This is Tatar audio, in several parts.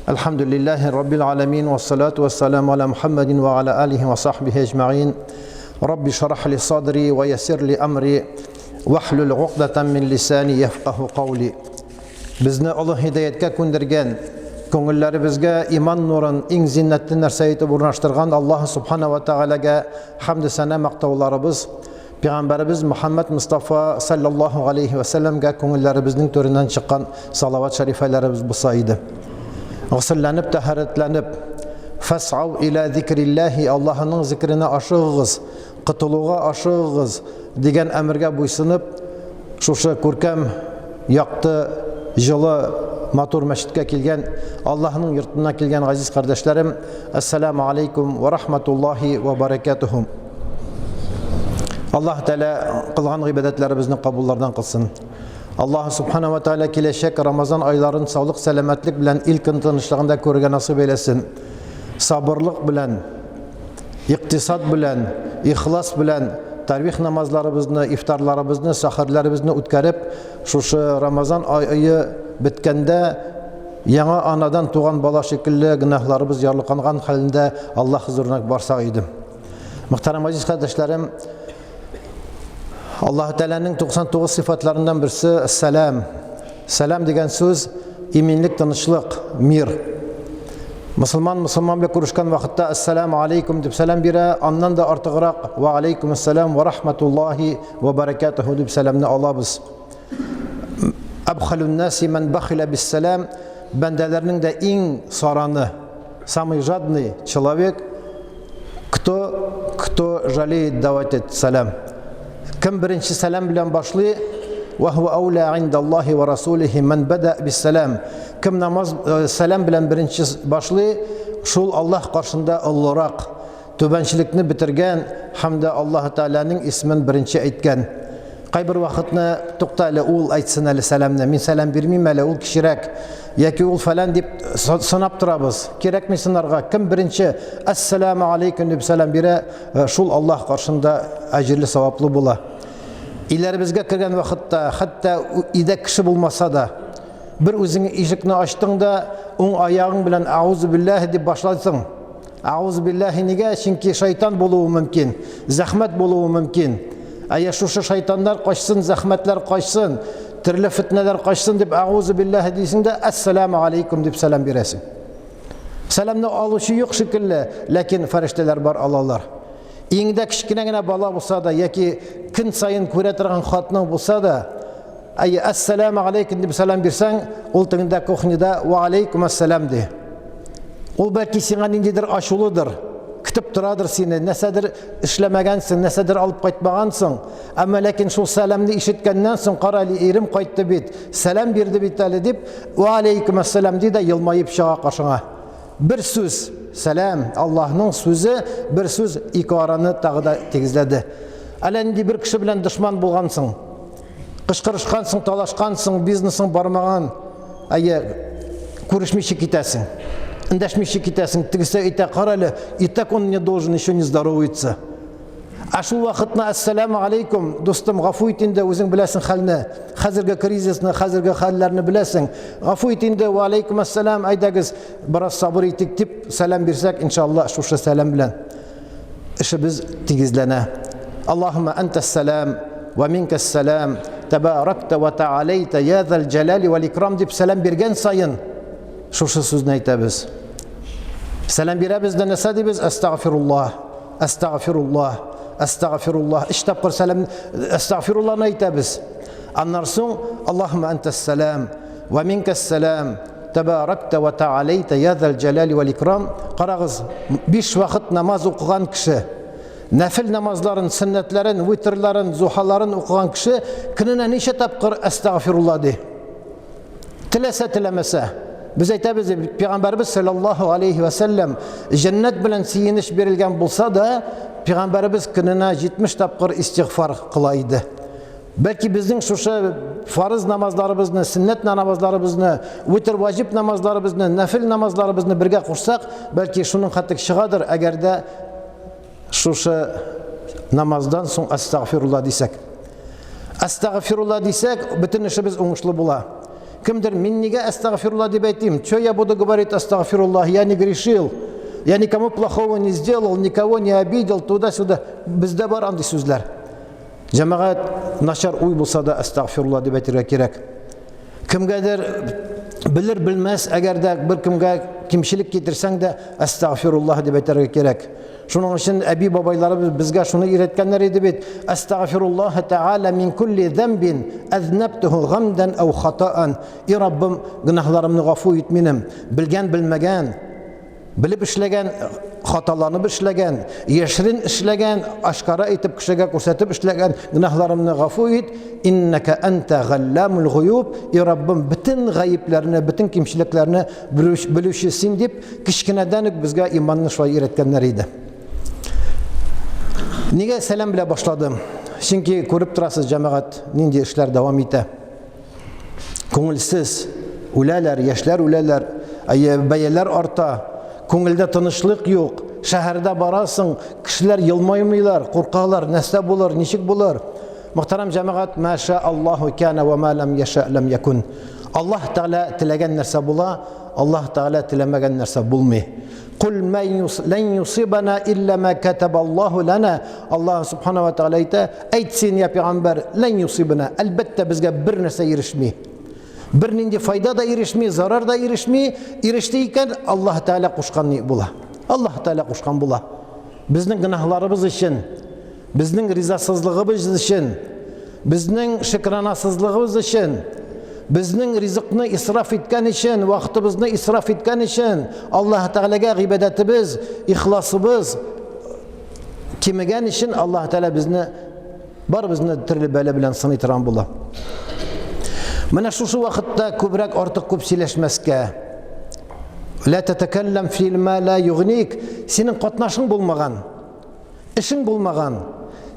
Elhamdülillahi Rabbil alemin ve salatu ve selamu ala Muhammedin ve ala alihi ve sahbihi ecma'in. Rabbi şarah li sadri ve yesir li amri ve hlul uqdatan min lisani yefqahu qavli. Bizni Allah hidayetke kundirgen, ko'ngillerimizga iman nurun eng zinnatli narsa etib o'rnashtirgan Alloh subhanahu va taolaga hamd sana maqtovlarimiz, Peygamberimiz Muhammed Mustafa sallallahu aleyhi ve sellem'ga ko'ngillerimizning to'ridan chiqqan salavat sharifalarimiz bo'lsa edi. G'usüllanib, taharatlanib, fas'av ila zikrillahi, Allah'ın zikrini aşığız, qutuluğa aşığız degan əmrga bo'ysunib, şuşa ko'rkam, yoqti, жылы матур мәчеткә килгән, Аллаһның йортына килгән газиз кардәшләрем, ассаламу алейкум ва рахматуллахи ва баракатухум. Аллаһ Тәала кылган гыйбадәтләребезне кабуллардан кылсын. Аллаһ Субханаһу ва Тәала киләчәк Рамазан айларын саулык, сәламәтлек белән ил тынычлыгында күрергә насыйп әйләсен. Сабырлык белән, иктисад белән, ихлас белән Tarvih namazlarımızı, iftarlarımızı, sahurlarımızı ütkərib, şuşu Ramazan ayı bitkende yana anadan tuğan bala şekilli günahlarımız yarlıqanğan halinde Allah huzuruna barsaq idim. Muhtaram aziz kardeşlerim, Allah Teala'nın 99 sıfatlarından birisi selam. Selam degen söz iminlik, tinchlik, mir. Müslüman bilan ko'rishgan vaqtda assalomu alaykum deb salam bera, ondan da ortiqroq va alaykum assalam va rahmatullohi va barakatuhu deb salamni olamiz. Abxalun nasi man bakhila bis salam, bandalarning da eng sorani, самый жадный человек, кто жалеет давать salam. Kim birinchi salam bilan boshli, va huwa awla indallohi va rasulihi man bada bis salam. Kim namaz salam bilan birinchi boshli, şul Allah qarşısında ulluroq, tubanchilikni bitirgan hamda Alloh taolaning ismin birinchi aytgan. Qay bir vaqtni to'xtali ul aytsin ali salamni, men salam bermayman ali ul kishirak yoki ul falan deb sanab turamiz. Kerakmi sinarga kim birinchi assalomu alaykum deb salam bera, şul Allah qarşısında ajrli savobli bo'la. İlerimizga kirgan vaqtda hatta ida kishi bo'lmasa da bir o'zing eshikni ochdingda o'ng oyog'ing bilan auzu billahi deb boshlaysang. Auzu billahi nega? Chunki shayton bo'lishi mumkin, zahmat bo'lishi mumkin. Agar shu shaytonlar qochsin, zahmatlar qochsin, turli fitnalar qochsin deb auzu billahi deysingda assalomu alaykum deb salam berasan. Salamni olishi yo'q shekilli, lekin farishtalar bor Allohlar. Еңді кішкенегіне бала болса да, яки күн сайын көре тұрған қатының болса да, ассаламу алейкум деп салам берсең, ол тыңда кухняда ва алейкум ассалам де. Ол бәлки сиңа ниндидер ашулыдыр, күтіп тұрадыр сені, нәсәдір ішлемәгәнсің, нәсәдір алып қайтмағансың. Әмма ләкин шул сәламны ишеткәннән соң қара ерім қайтты бит, сәлам берді бит әлі деп, ва алейкум ассалам де йылмайып шыға қаршыңа. Bir söz, selam, Allah'ın sözü, bir söz ikaranı tağda tegizledi. Alendi bir kişi bilen düşman bulgansın, kışkırışkansın, talaşkansın, biznesin barmağın, көрішмеші кетесің, індәшмеші кетесің, тігісі ите қаралы, итак он не должен еще не здоровается. Ашул вақытна ассаламу алейкум, достым, ғафу етінде өзің білесің халны, қазіргі кризисні, қазіргі халларны білесің. Ғафу етінде ва алейкум ассалам, айдағыз, біраз сабыр етік деп салам берсек, иншалла, шушы салам білен. Іші біз тегізлене. Аллахума антассалам, ва минкассалам, табаракта ва таалейта, язал джалали ва ликрам деп салам берген сайын, шушы сөзін айтабыз. Салам беребіз де нәсә дейбіз, астағфируллах, астағфируллах. Estağfirullah. İştapqır salam. Estağfirullah neytabiz. Anlarsın. Allahümme entes salam. Ve minkes salam. Tebarakte ve ta'aleyte yazel celali vel ikram. Qarağız. 5 vakit namaz okuyan kişi. Nafil namazların, sünnetlerin, vitrlerin, zuhaların okuyan kişi. Kınına neşe tapqır estağfirullah de. Tilese tilemese. Biz aytabız, Peygamberimiz sallallahu aleyhi ve sellem cennet bilen siyiniş berilgen bulsa da Peygamberimiz kınına 70 tapqır istiğfar kılaydı. Belki bizim şu farz namazlarımızı, sünnet namazlarımızı, vitr vacip namazlarımızı, nafil namazlarımızı birge kursak, belki şunun kattık çıgadır eğer de şu namazdan son estağfirullah desek. Estağfirullah desek bütün işimiz oңuшлы була. Кемдер мин нигә астагфируллах дип әйтим? Что я буду говорить астагфируллах? Я не грешил. Я никому плохого не сделал, никого не обидел, туда-сюда. Бездә бар андый сүзләр. Җәмәгать начар уй булса да астагфируллах дип әйтергә кирәк. Кемгәдер bilir bilmez eğer de bir kimge kimçilik getirsen de estağfirullah diye beter gerek. Şunun için Ebi babaylarımız bizge şunu öğretkenler idi bit. Estağfirullah Teala min kulli zenbin eznebtuhu gamden ev hata'an. İ Rabbim günahlarımı gafu etminim. Bilgen bilmegen, bilip işlegen, hatalarını işlegen, yeşirin işlegen, aşkara etip kişiye ko'rsatib işlegen günahlarımı gafu et. İnneke ente gallamul guyub. İ Rabbim bütün gayiplerini, bütün kimçiliklerini bilüşüsin deyip kişkineden bizge imanını şoy öğretkenler idi. Niye selam bile başladım? Çünkü görüp turasız cemaat nindi işler devam ete. Көңелсез үләләр, яшьләр үләләр, бәяләр арта, күңелдә тынычлык юк. Шәһәрдә барасың, кешеләр елмаймыйлар, куркалар, нәрсә булыр, ничек булыр? Мөхтәрәм җәмәгать, маша Аллаһу кана ва ма лам яша лам якун. Аллаһ Тәгалә теләгән нәрсә була, Аллаһ Тәгалә теләмәгән нәрсә булмый. Кул лан юсибана илля ма катабаллаһу лана. Аллаһ Субханаһу ва Тәгалә әйт син я пәйгамбәр, лан юсибана. Әлбәттә безгә бер нәрсә ирешми. Bir nindi fayda da erişmi, zarar da erişmi, eriştiyken Allah Teala kuşkan bula. Allah Teala kuşkan bula. Bizning günahlarımız için, bizning rizasızlığımız için, bizning şükranasızlığımız için, bizning rizqni israf etken için, vaktimizni israf etken için, Allah Teala'ga ibadetimiz, ihlasımız kimigen için Allah Teala bizni türlü böyle bilen sınıtıran bula. Менә шушы вакытта күбрәк артык күп сөйләшмәскә. Ла тәтәкәлләм фи ма ла югник. Синең катнашың булмаган, эшең булмаган.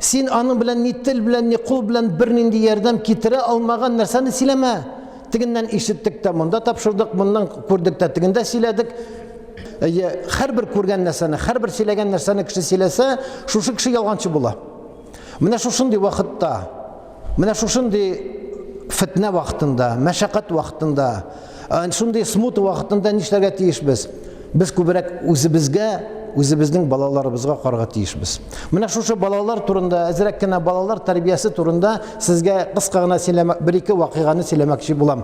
Син аның белән ни тел белән, ни кул белән бернинди ярдәм китерә алмаган нәрсәне сөйләмә. Тегеннән ишеттек тә, монда тапшырдык, моннан күрдек тә, тегендә сөйләдек. Һәрбер күргән нәрсәне, һәрбер сөйләгән нәрсәне кеше сөйләсә, шушы кеше ялганчы була. Менә шушындый вакытта, менә шушындый fitne vaktinde, meşakkat vaktinde, şunday smut vaktinde nişlerge tiyişbiz. Biz kübürek özümüzün balalarımızga qarga tiyişbiz. Mene şu balalar turunda, ezrekkene balalar terbiyesi turunda sizge kıskağına silemek, bir iki vakıganı silemekçi bulam.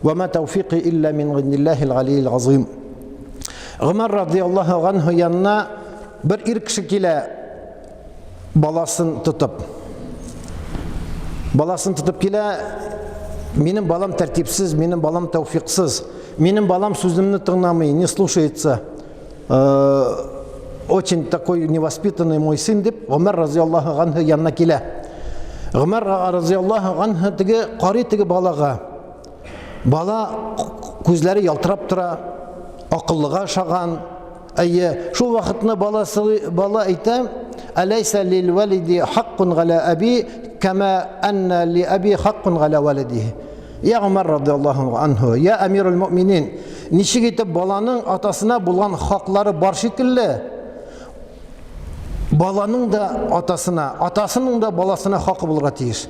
Ve ma tevfiki illa min gindillahil galiyil azim. Ömer radıyallahu anhu yanına bir irkişik ile balasını tutup kile benim balam tertipsiz, benim balam tevfiksiz, benim balam sözümünü тыңламый, не слушается, очень такой невоспитанный мой сын деп, Ömer разияллаху анху yanına kile. Ömer разияллаху анху тиги карый тиги балага. Бала күзләре ялтырап тора, акыллыга шаган. Шул вакытны бала әйтә: "Алейса лил валиди хаккун гала аби, кама анна ли аби хаккун гала валидихи." Ya Ömer radıyallahu anhu, ya Emirul Müminin, nişik etip balanın atasına bulan hakları bar şekilli, balanın da atasına, atasının da balasına hakkı bulga tiyiş.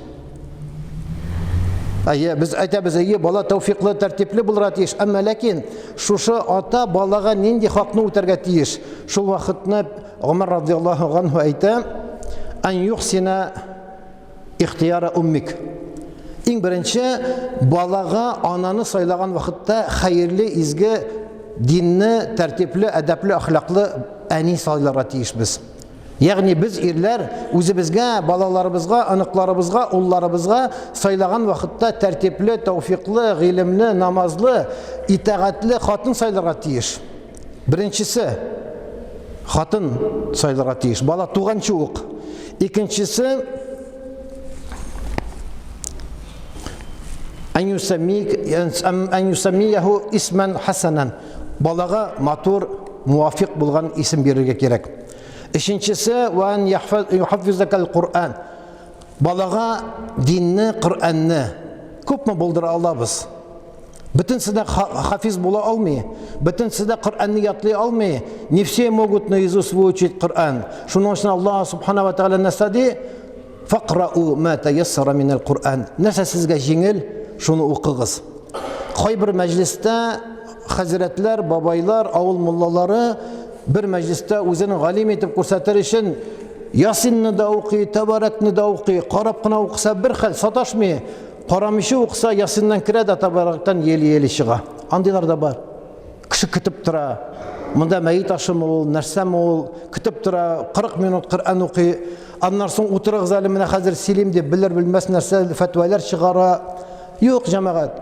Biz aytamiz, bala tevfikli, tertipli bulga tiyiş. Ama lakin şuşu ata balaga nindi hakkını o'targa tiyiş. Şu vaqtni Ömer radıyallahu anhu ayta: "An yuhsina ihtiyara ummik." İn birinci, balaga ananı saylagan vakitte hayırlı, izgi, dinli, tertipli, edepli, ahlaklı ani saylara tiyiş biz. Yani biz irler özümüzge, balalarımızga, anıklarımızga, ullarımızga saylagan vakitte tertipli, tevfikli, ilimli, namazlı, itaatli hatın saylara tiyiş. Birincisi, hatın saylara tiyiş. Bala tuğançı uq. İkincisi, en yusemmiyehu ismen hasanen. Balaga matur, muvafik bulgan isim verirge gerek. Üçüncüsü, ve en yuhaffizekel Kur'an. Balaga dinni, Kur'anni köp mü buldura alabız? Bütün size hafiz bula almay, bütün size Kur'anni yatlay almay. Не все могут наизусть выучить Kur'an. Şunun için Allah Subhanahu ve Teala ne dedi? Faqra'u ma tayassara minel Kur'an. Nese sizge jengil, şunu okuyunuz. Кайбер мәҗлестә хәзрәтләр, бабайлар, авыл муллалары бер мәҗлестә үзен галим итеп күрсәтер өчен Ясинны да укый, Тәбарәкне дә укый, карап кына укса бер хәл саташмый, карамыйча укса Ясиннан керә дә Тәбарәктән ели чыга. Андыйлар да бар. Кеше көтеп тора. Монда мәйет ашымы ул, нәрсәме ул, көтеп тора, 40 минут Коръән укый. Аннан соң утырыгыз әле менә хәзер сөйлим дип белер-белмәс нәрсә фәтвәләр чыгара. Юк, җәмәгать.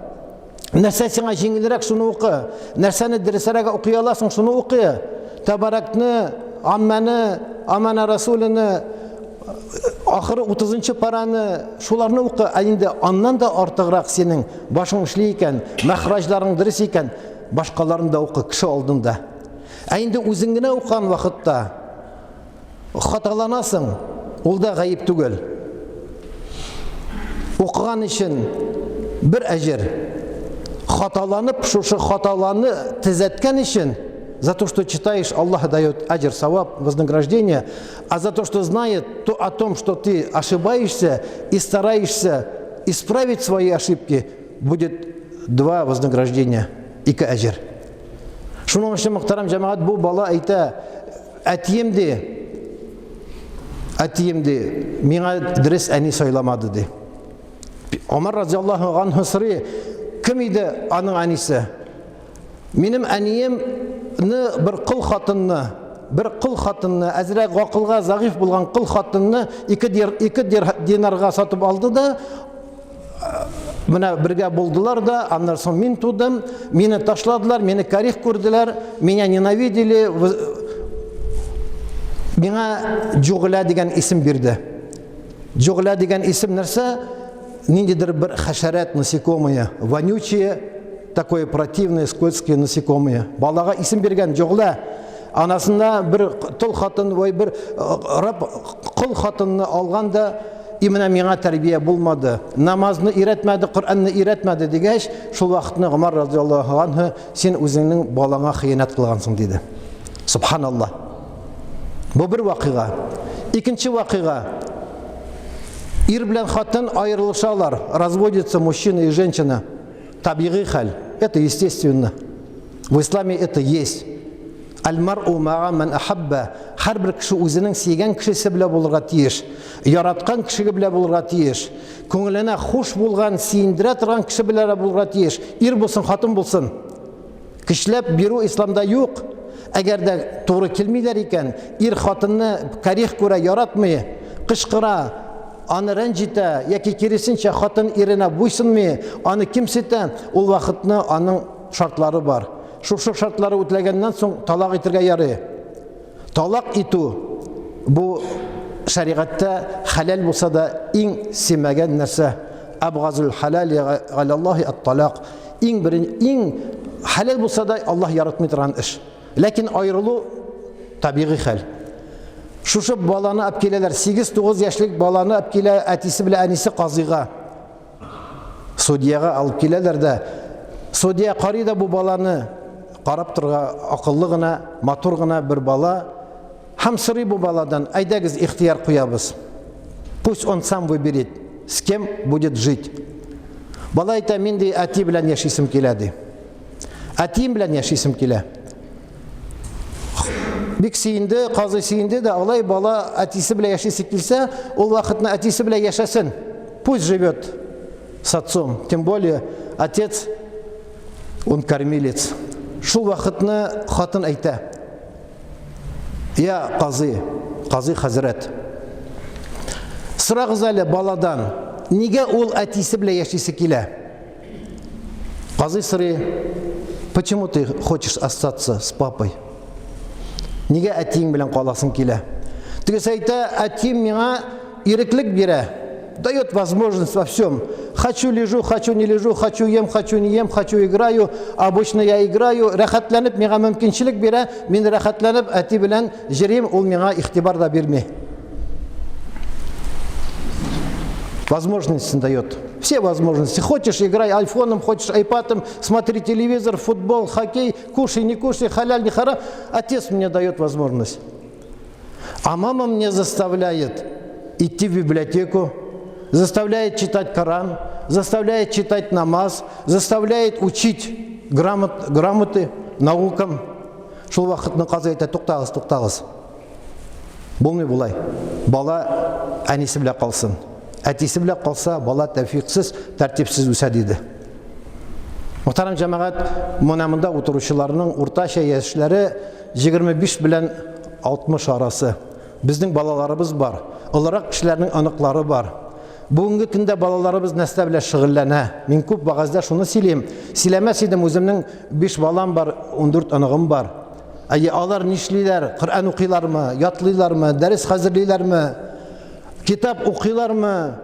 Нәрсә сиңа җиңелрәк шуны укы. Нәрсәне дөресрәк укый аласың, шуны укы. Тәбарәкне, Амманы, Амана Расулыны, ахыры 30-нчы параны, шуларны укы. Инде аннан да артыграк синең башың эшли икән, мәхраҗларың дөрес икән, башкаларын да укы кеше алдында. Инде үзең генә укыган вакытта хаталанасың, ул да гаип түгел. Укыган өчен бер әҗер. Хаталанып, шушы хаталаны төзәткән өчен, за то, что читаешь, Аллах дает аджр, саваб, вознаграждение, а за то, что знает о том, что ты ошибаешься и стараешься исправить свои ошибки, будет 2 вознаграждения, 2 аджр. Шуның өчен мөхтәрәм җәмәгать, бу бала әйтә, әтиемде миңа дөрес әни сайламады ди. Омар разияллаһу анһу сорый, кем иде аның әнисе? Минем әниемне бер кыл хатынны, әзрәк гакылга загыйф булган кыл хатынны 2 динарга сатып алды да, менә бергә булдылар да, аннан соң мин тудым, мине ташладылар, мине карих күрделәр, меня ненавидели, миңа Джугла дигән исем бирде. Джугла дигән исем нәрсә? Ниндидер бер хәшәрәт, насекомые, вонючие, такое противное, скользкие насекомые. Балага исем биргән Джугла. Анасында бер тол хатын, бер раб кыл хатынны алган да, именно миңа тәрбия булмады. Намазны өйрәтмәде, Коръәнне өйрәтмәде дигәч, шул вакытны Умар разияллаһу анһу, син үзеңнең балаңа хыянат кылгансың диде. Субханаллах. Бу бер вакыйга. Икенче вакыйга. Ир белән хатын аерылышалар, разводятся мужчина и женщина. Табигый хәл. Это естественно. В исламе это есть. Аль-мар'у ма'a ман ахабба. Һәрбер кеше үзенең сөйгән кешесе белән булырга тиеш. Яраткан кешегә белән булырга тиеш. Күңеленә хуш булган, сөендерә торган кеше белән булырга тиеш. Ир булсын, хатын булсын. Кишләп бирү исламда юк. Әгәр дә туры килмиләр икән, ир хатынны карих күрә яратмый, кышкыра, аны рәнҗитә, яки киресенчә хатын иренә буйсынмый, аны кимсетә, ул вакытны аның шартлары бар. Шушы шартлары үтәлгәннән соң талак итәргә ярый. Талак итү бу шәригатьтә халал булса да иң симәгән нәрсә. Абгазул халали алаллаһи ат-талак. Иң халал булса да Аллаһ яратмый торган эш. Ләкин аерылу табигый хәл. Шушы баланы алып киләләр, 8-9 яшьлек баланы алып килә, әтисе белән әнисе казыйга. Судьяга алып киләләр дә, судья карый да бу баланы, карап торга акыллы гына, матур гына бер бала, һәм сорый бу баладан, әйдәгез ихтияр куябыз. Пусть он сам выберет, с кем будет жить. Бала әйтә, мин ди әти белән яшисем килә ди. Әтием белән яшисем килә. Бик сөенде, казый сөенде дә, алай бала әтисе белән яшисе килсә, ул вакытны әтисе белән яшәсен. Пусть живет с отцом. Тем более отец, он кормилец. Шул вакытны хатын әйтә: "Я казый хәзрәт, сорагыз әле баладан, нигә ул әтисе белән яшисе килә?" Казый сорый: "Почему ты хочешь остаться с папой? Нигә әтиң белән каласың килә?" Тегесе әйтә: "Әтим миңа иреклек бирә, дает возможность во всем. Хочу лежу, хочу не лежу, хочу ем, хочу не ем, хочу играю, обычно я играю, рәхәтләнеп миңа мөмкинчелек бирә, мин рәхәтләнеп әти белән җырыйм, ул миңа игътибар да бирми." Возможности дает. Все возможности. Хочешь, играй айфоном, хочешь айпадом, смотри телевизор, футбол, хоккей, кушай, не кушай, халяль, не харам. Отец мне дает возможность. А мама мне заставляет идти в библиотеку, заставляет читать Коран, заставляет читать намаз, заставляет учить грамоты, наукам. Шул вакытны казы әйтә, туктагыз, туктагыз. Булмый булай. Бала әнисе белән калсын. Әтисе белән калса, бала тәвфиксез, тәртипсез үсә диде. Мөхтәрәм җәмәгать, монда утыручыларның уртача яшьләре 25 белән 60 арасы. Безнең балаларыбыз бар. Олырак кешеләрнең аныклары бар. Бүгенге көндә балаларыбыз нәрсә белән шөгыльләнә. Мин күп вакытта шуны сөйлим. Сөйләмәс идем, үземнең 5 балам бар, 14 аныгым бар. Алар нишлиләр? Коръан укыйлармы, ятлыйлармы, дәрес хәзерлиләрме? Китап укыйлармы?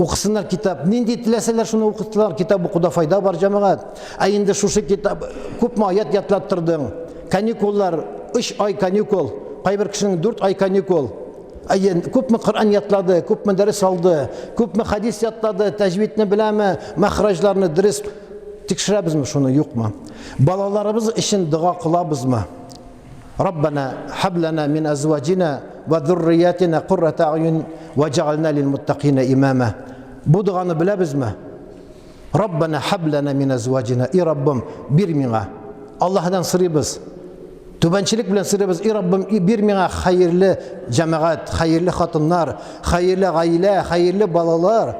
Укысыннар китап. Нинди теләсәләр шуны укытсалар, китап укуда файда бар җәмәгать. Инде шушы китап күпме аят ятлаттырдың. Каникуллар 3 ай каникул, кайбер кешенең 4 ай каникул. Күпме Коръан ятлады, күпме дәрес алды, күпме хадис ятлады, тәҗвидне беләме, мәхраҗларны дөрес тикшерәбезме шуны, юкмы? Балаларыбыз өчен дуа кылабызмы? Раббана хаб лана мин азваҗина ва зурриятина куррата аъюн ваҗ'ална лил муттақина имама. Бу дуаны беләбезме? Раббана хаб лана мин азваҗина, и Раббым, бир миңа. Аллаһдан сорыйбыз. Түбәнчелек белән сорыйбыз, и Раббым, бир миңа хәерле җәмәгать, хәерле хатыннар, хәерле гаилә, хәерле балалар.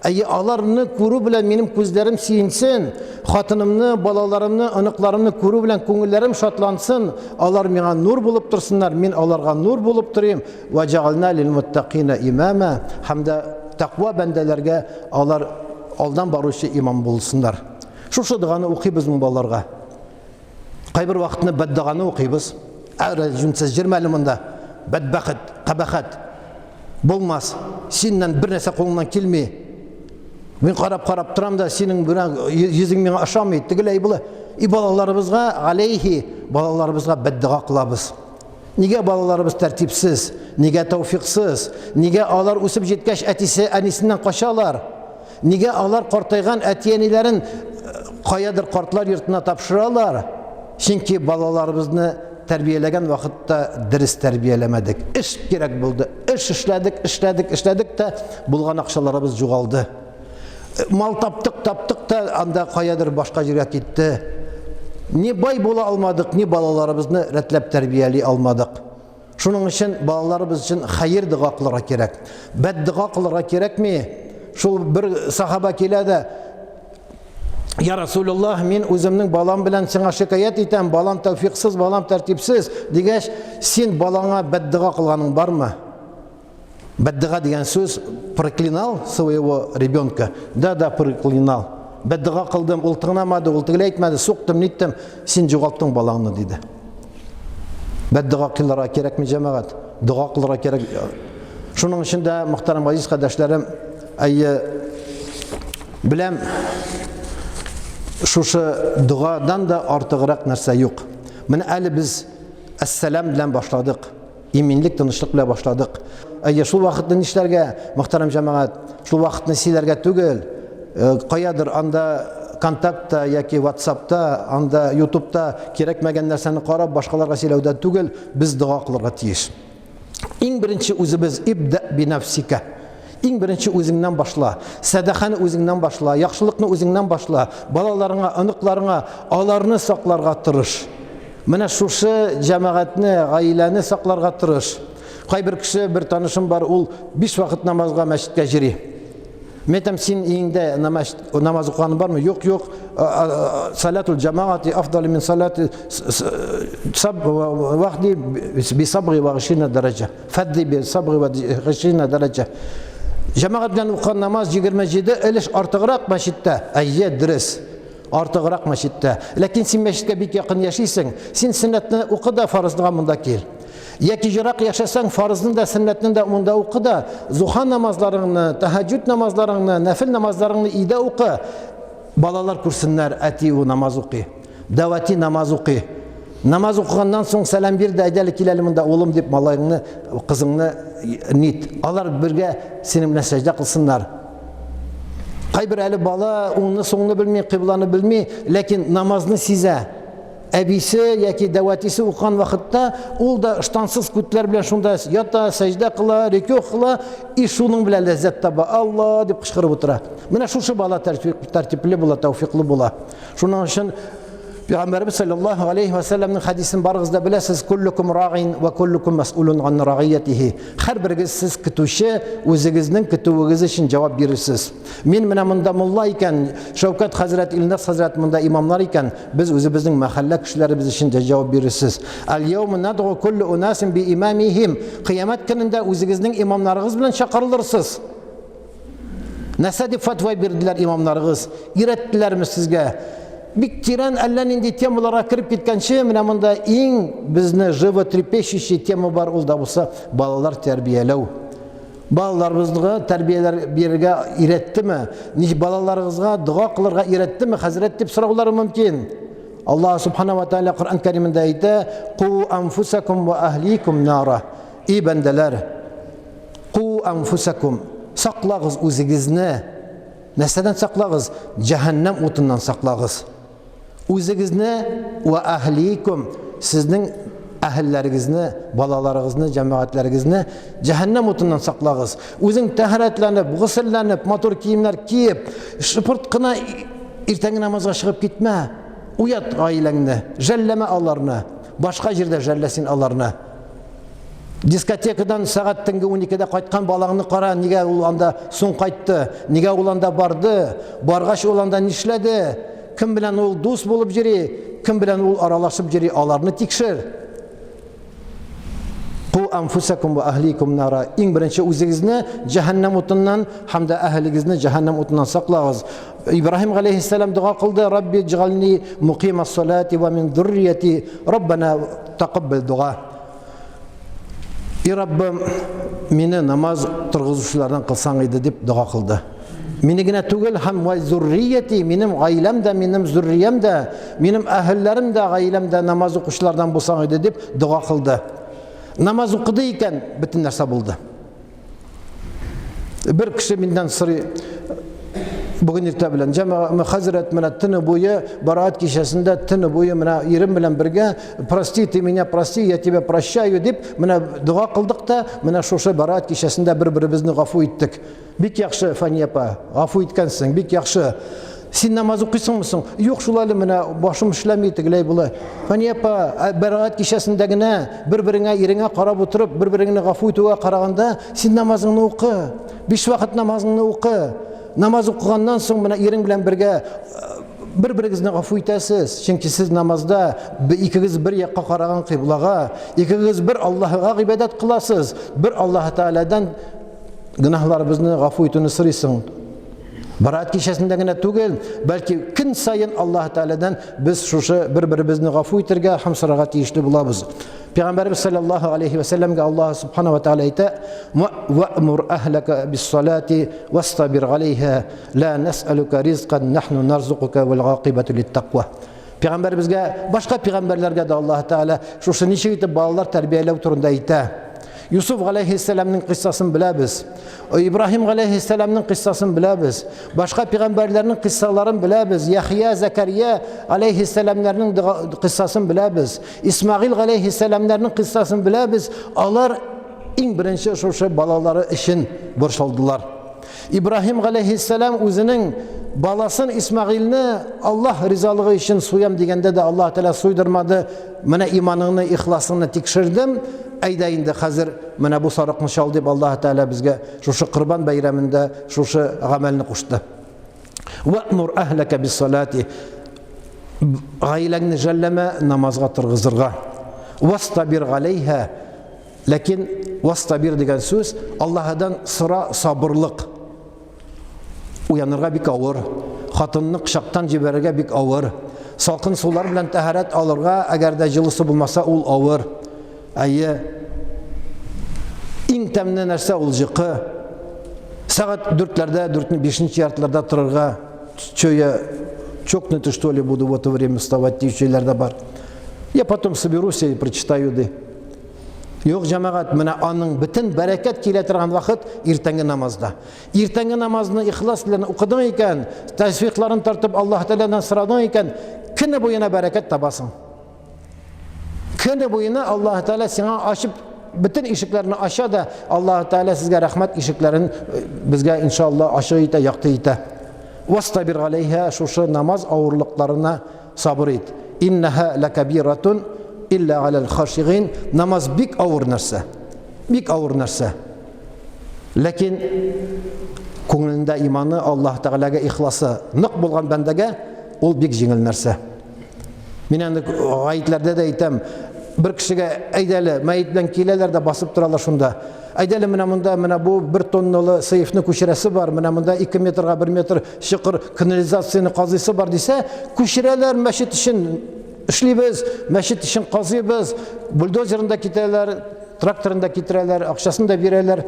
Аларны күрү белән минем күзләрем сөенсен, хатынымны, балаларымны, аныкларымны күрү белән күңелләрем шатлансын, алар миңа нур булып торсыннар, мин аларга нур булып торыйм. Ва жагална лил муттақина имама. Хамда тақва бәндәләргә алар алдан баручы имам булсыннар. Шушы дуаны укыйбыз балаларга. Кайбер вакытны бәддаганы укыйбыз. Әре җүнсез җирмәле монда. Бәдбәхет, кабахат. Булмас. Синнән бер нәрсә кулыңнан килми. Мен карап торам да, синең йөзең миңа ошамый, тегеләй була. И балаларыбызга алейхи, балаларыбызга бәддага кылабыз. Нигә балаларыбыз тәртипсез, нигә тәвфиксез, нигә алар үсеп җиткәч әтисе, әнисеннән качалар? Нигә алар картайган әтиәниләрен каядыр картлар йортына тапшыралар? Чөнки балаларыбызны тәрбияләгән вакытта дөрес тәрбияләмәдек. Эш кирәк булды. Эш эшләдек тә булган акчаларыбыз югалды. Мал таптык та анда каядыр башка җиргә китте. Ни бай була алмадык, ни балаларыбызны рәтләп тәрбияли алмадык. Шуның өчен балаларыбыз өчен хәер дуа кылырга кирәк. Бәддуа кылырга кирәкме? Шул бер сахаба килә дә: "Я Расулуллах, мин үземнең балам белән сиңа шикаят итәм, балам тәвфиксез, балам тәртипсез", дигәч, син балаңа бәддуа кылганың бармы? Бәддуа дигән сүз, проклинал своего ребенка. Да, проклинал. Бәддуа кылдым, ул тыңламады, ул тегеләй әйтмәде, суктым, ниттем, син югалттың балаңны, диде. Бәддуа кылырга кирәкме җәмәгать? Дуа кылырга кирәк. Шуның өчен дә, мөхтәрәм газиз кардәшләрем, беләм, шушы дуадан да артыграк нәрсә юк. Менә әле без әссәлам белән башладык. Иминлек, тынычлык белән башладык. Шул вакытны нишләргә, мөхтәрәм җәмәгать? Шул вакытны силәргә түгел, каядыр анда контактта яки WhatsApp'та, анда YouTube'та кирәкмәгән нәрсәне карап башкаларга сөйләүдә түгел, без дуа кылырга тиеш. Иң беренче үзебез ибда би нафсика. Иң беренче үзеңнән башла. Садаханы үзеңнән башла, яхшылыкны үзеңнән башла. Балаларыңа, аныкларыңа аларны сакларга тырыш. Менә шушы җәмәгатьне, гаиләне сакларга тырыш. Кайбер кеше, бер танышым бар, ул 5 вакыт намазга мәчеткә җыри. Мәйтәм, син иңдә намаз укыган бармы? Юк. Салатул җамаати афдал мин салати вахди би сабри ва 20 дәрәҗә. Фадди би сабри ва 20 дәрәҗә. Җәмәгать белән укыган намаз 27 өлеш артыграк мәчеттә. Дөрес. Артыграк мәчеттә. Ләкин син мәчеткә бик якын яшисең, син сөннәтне укы да фарызга монда кил. Яки җирак яшәсәң, фарызны да, сөннәтне дә монда укы да. Зуха намазларыңны, тәһәҗҗүд намазларыңны, нәфил намазларыңны өйдә укы. Балалар күрсеннәр, әти у намаз укый, дәвати намаз укый. Намаз укыганнан соң сәлам бир дә, әйдәле киләле монда улым дип малайыңны, кызыңны нит. Алар бергә синең белән сәҗдә кылсыннар. Кайбер әле бала уңны соңны белми, кыбланы белми, ләкин намазны сизә. әбисе яки дәватисе укыган вакытта ул да ыштансыз күтләр белән шунда ята, сәҗдә кыла, рükû кыла, и шуның белән ләззәт таба. Алла дип кычкырып утыра. Менә шушы бала тәртипле була, тәүфиклы була. Шуның өчен Peygamberimiz sallallahu aleyhi ve sellem'nin hadisini barınızda biləsiniz. Kullukum ra'in ve kullukum mas'ulun an ra'iyetihi. Her biriniz siz kütüşe, özünüzün kütüvünüz için cevap verirsiniz. Min mında mulla iken, Şevket Hazret İlnas Hazret mında imamlar iken, biz özümüzün mahalle kişilerimiz için de cevap verirsiniz. El-yevmu nad'u kullu unasin bi imamihim. Kıyamet gününde özünüzün imamlarınız bilen çağırılırsınız. Nasıl fatva verdiler imamlarınız? İrettiler mi sizge? Bik tiran Allah'ın indi temalara kirip gitkençe mında en bizni животрепещущий tema var oldu olsa balalar terbiyelev. Balalarımızga terbiyeler birge iretti mi? Balalarınızga dua kılırga iretti mi? Hazret dip soruları mümkün. Allah subhanahu ve teala Kur'an-ı Kerim'de ayette "Qu anfusakum ve ahlikum nara." İyi bendeler. "Qu anfusakum." Saklağız özünüzni. Neseden saklağız? Cehennem otundan saklağız. Özünüzni ve ahlikum, sizin ahilleringizni, balalarıngizni, cemaatlarıngizni cehennem otundan saklağız. Özün taharatlanıp, gusüllenip, motor kiyimler kiyip, şıpırtkına ertenge namazga çıkıp gitme. Uyat ailengni, jelleme alarını, başka yerde jellesin alarını. Diskotekadan saat 12'de qaytkan balağını qara, nega ul anda soң qaytdı, nega ul anda bardı, bargaç ul anda nishledi, kim bilen ul do'st bo'lib jiri, kim bilen ul aralashib jiri, alarını tikshir. Qu anfusakum ve ahlikum nara. Eng birinchi o'zingizni cehennem otundan hamda ahlingizni cehennem otundan saqlag'iz. İbrahim aleyhisselam dua qildi, Rabbi ij'alni muqimas solati ve min zurriyati. Rabbana taqabbal dua. Rabbim meni namaz turg'izuvchilardan qilsang edi deb duo qildi. Menigina tugul ham va zurriyati, menim oilamda, menim zurriyamda, menim ahllarimda, oilamda namoz o'quvchilardan bo'lsang edi deb duo qildi. Namoz o'qidi ekan butun narsa bo'ldi. Bir kishi mendan siri bugün erta bilan jamoa Hazrat mana tuni bo'yi baroat kechasida tuni bo'yi mana erim bilan birga простите меня, прости, я тебя прощаю deb mana duo qildik da mana o'sha baroat kechasida bir-birimizni g'afu etdik. Bek yaxshi Fani apa, g'afu etgansiz, bek yaxshi. Sen namoz o'qiysanmisan? Yo'q, shularni mana boshim ishlamaydi, gilay bo'lay. Fani apa, baroat kechasindagina bir-biringga eringga qarab o'tirib, bir-biringni g'afu etishga qaraganda sen namozingni o'qi. 5 vaqt namozingni o'qi. Namaz o'qigandan so'ng mana ering bilan birga bir-biringizni g'afu etasiz. Chunki siz namozda ikkingiz bir yoqqa qaragan qiblaga, ikkingiz bir Allohga ibodat qilasiz. Bir Alloh taoladan gunohlarimizni g'afu etishini so'raysiz. Baroat kechasindagina tugul, balki kun sayin Alloh taoladan biz shusha bir-birimizni g'afu etirga ham so'raga tegishli bo'lamiz. Peygamberimiz sallallahu aleyhi ve sellem'e Allah subhanahu ve teala ayta وَأْمُرْ أَهْلَكَ بِالصَّلَاةِ وَاسْتَبِرْ عَلَيْهَا لَا نَسْأَلُكَ رِزْقًا نَحْنُ نَرْزُقُكَ وَالْعَاقِبَةُ لِلتَّقْوَى. Peygamberimizge, başka peygamberlerge de Allah Teala şu nice etip bağlar terbiyelev turunda ayta. Yusuf aleyhisselam'ın kıssasını biliriz. İbrahim aleyhisselam'ın kıssasını biliriz. Başka peygamberlerin kıssalarını biliriz. Yahya, Zekeriya aleyhisselam'ın kıssasını biliriz. İsmail aleyhisselam'ın kıssasını biliriz. Onlar en birinci şu balaları için borçlandılar. İbrahim aleyhisselam özünün balasın İsmail'ini Allah rızalığı için suyam degende de Allah Teala suydurmadı. Mana imanını, ihlasını tekşirdim. Ayda indi hazır mana bu sarıqni şal deb Allah Teala bizga şu Qurban bayramında şu amelni qo'shdi. Wa'mur ahlaka bis-salati. Ailangni jallama namozga turg'izirga. Wastabir alayha. Lakin wastabir degan so'z Allohdan sıra sabırlık. Uyanırga bik ağır. Xatınını qışaqdan jiberga bik ağır. Salqın sular bilan taharat alırga agar da jılısı bulmasa ul ağır. Ayı en temne narsa ul jiqi. Saat 4'lerde, 5-ci yartlarda tururga чё чокнуты что ли буду в это время вставать, şeyler бар. Я потом соберусь и прочитаю ди. Yok cemaat, mana onun bütün bereket keltirgan vaqt ertangi namozda. Ertangi namozni ixlos bilan o'qidan ekan, tasbihlarni tortib Alloh taoladan so'radan ekan, kuni bo'yina bereket tabasan. Köne boyuna Allah Teala sana açıp bütün ışıklarını aşağı da Allah Teala sizge rahmet ışıklarını bizge inşallah aşağı ite yaktı ite. Vastabir aleyha şu namaz ağırlıklarına sabır et. İnneha lekabiratun illa alel haşigin. Namaz bik ağır nerse. Bik ağır nerse. Lakin ko'nglida imanı Allah Teala'ga ihlası nık bulgan bendege ol bik jеңil nerse. Men endi ayetlarda da aytam, bir kişiге aydali mayit bilan kelelarda basıp turalar şunda. Aydali mena bu 1 tonnalı sayıfını ko'chirasi var, mena 2 metrga 1 metr shiqir kanalizatsiyani qazisi var dese, ko'chiralar masjid için ishlaymiz, masjid için qazıymiz, buldozerinde ketirler, traktorunda ketirler, akşasını da bererler.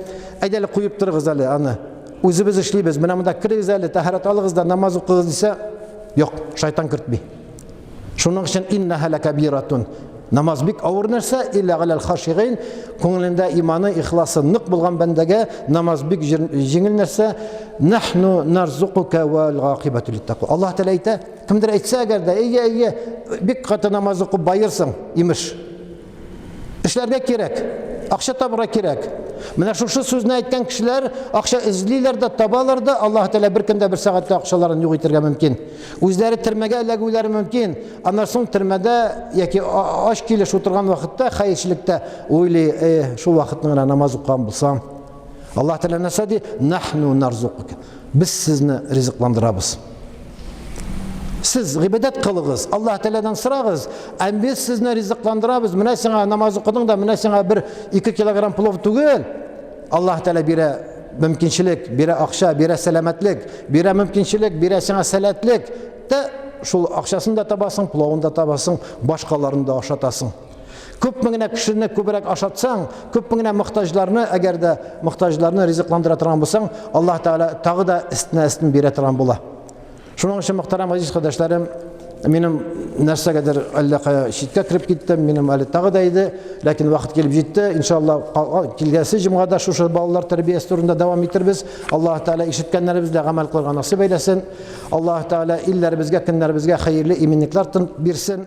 Aydali qo'yib turg'izali ana. O'zimiz ishlaymiz, mena bunda kirgizali, tahorat olg'izda, namoz o'qigiz desa, yo'q, shayton kiritmay. Şunun için inneha lekabiratun. Namaz bik ağır nerse illa alel haşigin. Ko'nglida imanı, ihlası nık bulgan bendege namaz bik jеңil nerse nahnu narzuquka vel ghaqibetu littaqva. Allah Teala ayta, kimdir aytsa agarda eye bik katı namaz o'qib bayırsın imiş. İşlerge gerek. Akşa tabıra gerek. Mena şu sözünü aytgan kişiler akşa izliler de tabalar da Allah Teala bir kunda 1 saatte akşalarını yok etirge mümkün. Özleri tirmege elegüleri mümkün. Anlar soň tirmede yaki aş kiliş oturgan vakitte hayırçılıkta oyli şu vakitine namaz okuyan bulsam. Allah Teala nasıl di? Nahnu narzuquka. Biz sizni rızıklandırabız. Siz ibadet kılığız, Allah Teala'dan sırağız. Biz sizni rızıklandırabız. Mene sana namaz okudun da mene sana 1-2 kilogram plov tugul. Allah Teala bire mümkünçilik, bire akşa, bire selametlik, bire mümkünçilik, bire sana selatlik de şu akşasını da tabasın, plovunu da tabasın, başkalarını da aşatasın. Köp mingine kişini köbürek aşatsan, köp mingine muhtajlarını, eğer de muhtajlarını rızıklandıratan bulsan, Allah Teala tağı da üstüne biretiran bula. Şunun için muhterem aziz kardeşlerim, benim nerse kadar allaka şiddete kirip gittim, benim ali tağdaydı, lakin vakit gelip gitti. İnşallah kilgesi cumada şu bağlar terbiyesi turunda devam ettiririz. Allah Teala işitkenlerimizle amel kılgan nasip eylesin. Allah Teala illerimizge, kinlerimizge hayırlı iminlikler birsin.